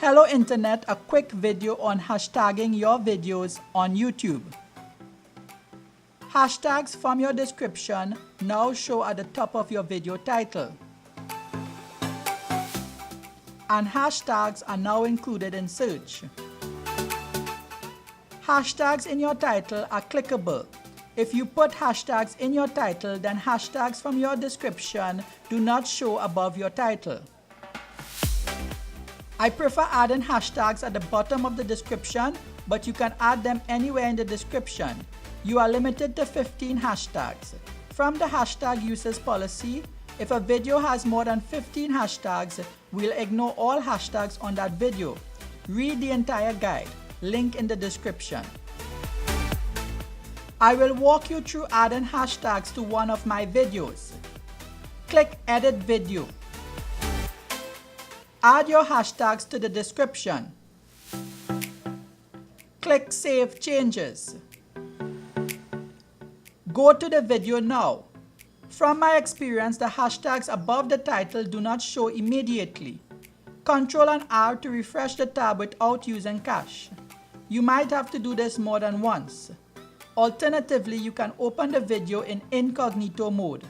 Hello Internet, a quick video on hashtagging your videos on YouTube. Hashtags from your description now show at the top of your video title. And hashtags are now included in search. Hashtags in your title are clickable. If you put hashtags in your title, then hashtags from your description do not show above your title. I prefer adding hashtags at the bottom of the description, but you can add them anywhere in the description. You are limited to 15 hashtags. From the hashtag usage policy, if a video has more than 15 hashtags, we'll ignore all hashtags on that video. Read the entire guide, link in the description. I will walk you through adding hashtags to one of my videos. Click Edit Video. Add your hashtags to the description. Click Save Changes. Go to the video now. From my experience, the hashtags above the title do not show immediately. Ctrl and R to refresh the tab without using cache. You might have to do this more than once. Alternatively, you can open the video in incognito mode.